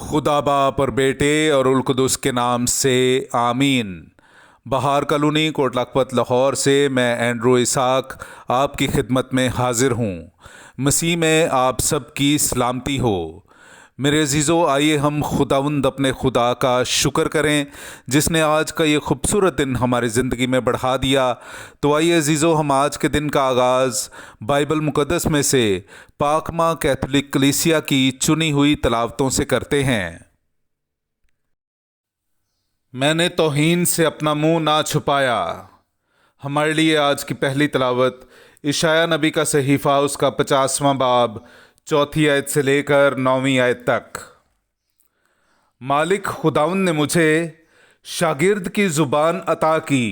खुदा बाप और बेटे और उल कुदुस के नाम से आमीन। बहार कॉलोनी कोट लखपत लाहौर से मैं एंड्रू इसाक आपकी खिदमत में हाजिर हूँ। मसीह में आप सब की सलामती हो। मेरे अजीज़ों, आइए हम खुदावंद अपने खुदा का शुक्र करें जिसने आज का ये खूबसूरत दिन हमारी ज़िंदगी में बढ़ा दिया। तो आइए अजीज़ों, हम आज के दिन का आगाज़ बाइबल मुक़द्दस में से पाक माँ कैथोलिक कलीसिया की चुनी हुई तलावतों से करते हैं। मैंने तौहीन से अपना मुंह ना छुपाया। हमारे लिए आज की पहली तलावत इशाया नबी का सहीफ़ा उसका 50वां बाब 4 आयत से लेकर 9 आयत तक। मालिक खुदावंद ने मुझे शागिर्द की ज़ुबान अता की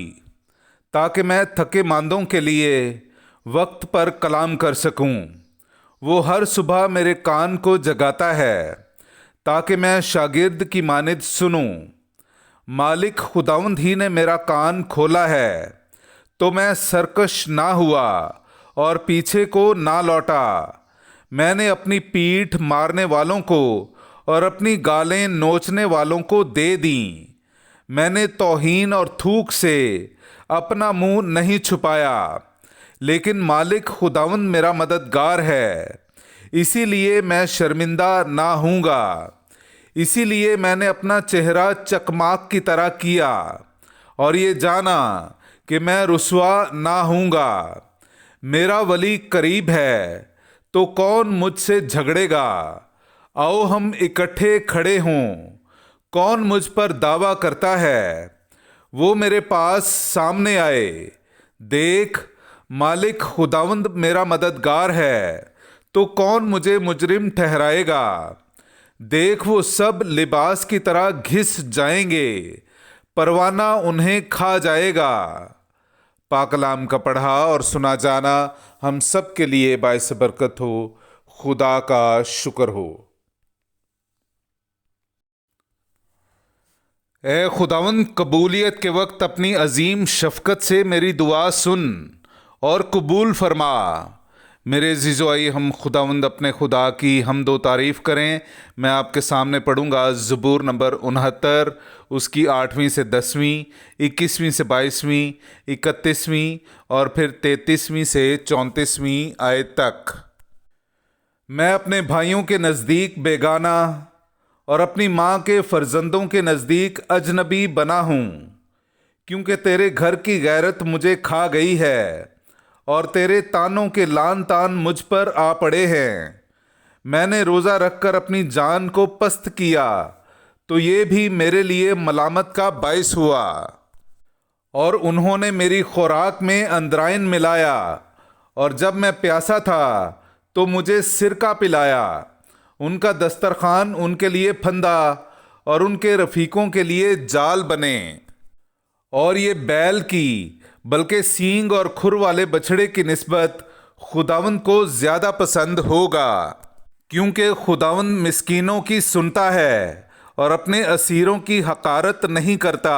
ताकि मैं थके मांदों के लिए वक्त पर कलाम कर सकूं। वो हर सुबह मेरे कान को जगाता है ताकि मैं शागिर्द की मानिद सुनूं। मालिक खुदावंद ही ने मेरा कान खोला है तो मैं सरकश ना हुआ और पीछे को ना लौटा। मैंने अपनी पीठ मारने वालों को और अपनी गालें नोचने वालों को दे दी। मैंने तौहीन और थूक से अपना मुंह नहीं छुपाया, लेकिन मालिक खुदावंद मेरा मददगार है, इसीलिए मैं शर्मिंदा ना हूँगा। इसीलिए मैंने अपना चेहरा चकमाक की तरह किया और ये जाना कि मैं रुसवा ना हूँगा। मेरा वली करीब है तो कौन मुझसे झगड़ेगा। आओ हम इकट्ठे खड़े हों। कौन मुझ पर दावा करता है, वो मेरे पास सामने आए। देख, मालिक खुदावंद मेरा मददगार है तो कौन मुझे मुजरिम ठहराएगा। देख, वो सब लिबास की तरह घिस जाएंगे, परवाना उन्हें खा जाएगा। पाक कलाम का पढ़ा और सुना जाना हम सब के लिए बाइस बरकत हो। खुदा का शुक्र हो। ए खुदावंद, कबूलियत के वक्त अपनी अजीम शफकत से मेरी दुआ सुन और कबूल फरमा। मेरे अज़ीज़ो, आइए हम खुदावंद अपने खुदा की हमदो तारीफ़ करें। मैं आपके सामने पढ़ूंगा ज़बूर नंबर 69 उसकी 8वीं से 10वीं, 21वीं से 22वीं, 31वीं और फिर 33वीं से 34वीं आयत तक। मैं अपने भाइयों के नज़दीक बेगाना और अपनी माँ के फर्जंदों के नज़दीक अजनबी बना हूँ, क्योंकि तेरे घर की गैरत मुझे खा गई है और तेरे तानों के लान तान मुझ पर आ पड़े हैं। मैंने रोज़ा रखकर अपनी जान को पस्त किया तो ये भी मेरे लिए मलामत का बाइस हुआ। और उन्होंने मेरी खुराक में अंदराइन मिलाया और जब मैं प्यासा था तो मुझे सिरका पिलाया। उनका दस्तरखान उनके लिए फंदा और उनके रफ़ीकों के लिए जाल बने। और ये बैल की बल्कि सींग और खुर वाले बछड़े की निस्बत खुदावंद को ज़्यादा पसंद होगा, क्योंकि खुदावंद मिस्कीनों की सुनता है और अपने असीरों की हकारत नहीं करता।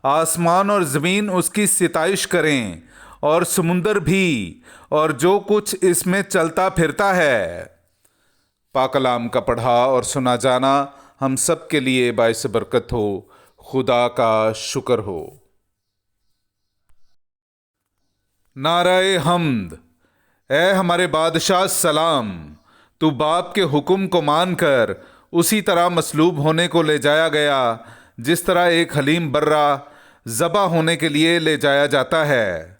आसमान और ज़मीन उसकी सिताइश करें और समुंदर भी और जो कुछ इसमें चलता फिरता है। पाक कलाम का पढ़ा और सुना जाना हम सब के लिए बाइस बरकत हो। खुदा का शुक्र हो। नाराए हम्द। ए हमारे बादशाह सलाम, तू बाप के हुक्म को मानकर उसी तरह मसलूब होने को ले जाया गया जिस तरह एक हलीम बर्रा ज़बा होने के लिए ले जाया जाता है।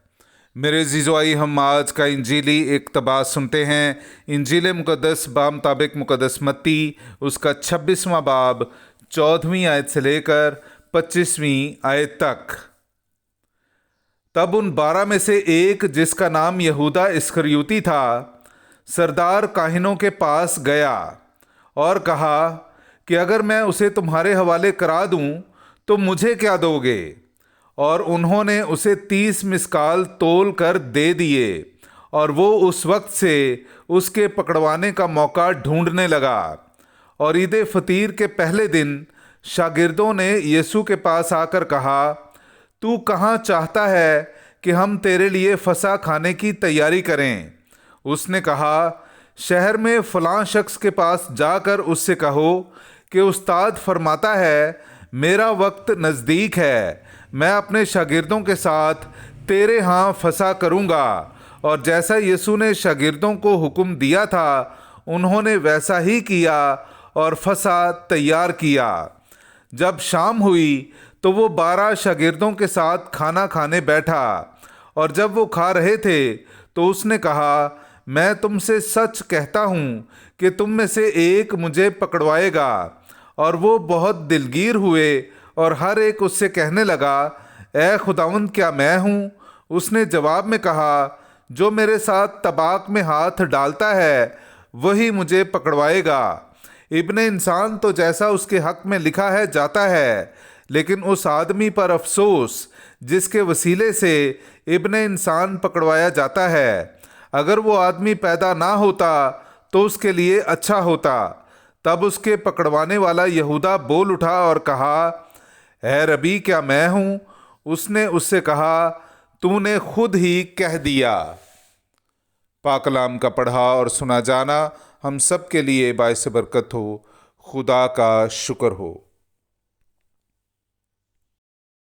मेरे अज़ीज़ो, आइए हम आज का इंजीली इक़्तिबास सुनते हैं। इंजील मुक़द्दस बामुताबिक मुक़द्दस मत्ती उसका 26वां बाब 14वीं आयत से लेकर 25वीं आयत तक। तब उन 12 में से एक, जिसका नाम यहूदा इस्करियोती था, सरदार काहिनों के पास गया और कहा कि अगर मैं उसे तुम्हारे हवाले करा दूं तो मुझे क्या दोगे। और उन्होंने उसे 30 मिस्काल तोल कर दे दिए और वो उस वक्त से उसके पकड़वाने का मौका ढूंढने लगा। और ईद फतीर के पहले दिन शागिर्दों ने यीशु के पास आकर कहा, तू कहाँ चाहता है कि हम तेरे लिए फसह खाने की तैयारी करें। उसने कहा, शहर में फलां शख्स के पास जाकर उससे कहो کہ استاد فرماتا ہے میرا وقت نزدیک ہے، میں اپنے شاگردوں کے ساتھ تیرے ہاں فسا کروں گا، اور جیسا یسوع نے شاگردوں کو حکم دیا تھا انہوں نے ویسا ہی کیا اور فسا تیار کیا۔ جب شام ہوئی تو وہ 12 شاگردوں کے ساتھ کھانا کھانے بیٹھا، اور جب وہ کھا رہے تھے تو اس نے کہا میں تم سے سچ کہتا ہوں کہ تم میں سے ایک مجھے پکڑوائے گا۔ اور وہ بہت دلگیر ہوئے اور ہر ایک اس سے کہنے لگا اے خداوند کیا میں ہوں؟ اس نے جواب میں کہا جو میرے ساتھ طباق میں ہاتھ ڈالتا ہے وہی مجھے پکڑوائے گا۔ ابن انسان تو جیسا اس کے حق میں لکھا ہے جاتا ہے، لیکن اس آدمی پر افسوس جس کے وسیلے سے ابن انسان پکڑوایا جاتا ہے۔ اگر وہ آدمی پیدا نہ ہوتا تو اس کے لیے اچھا ہوتا۔ تب اس کے پکڑوانے والا یہودا بول اٹھا اور کہا اے ربی کیا میں ہوں؟ اس نے اس سے کہا تو نے خود ہی کہہ دیا۔ پاک کلام کا پڑھا اور سنا جانا ہم سب کے لیے باعث برکت ہو۔ خدا کا شکر ہو۔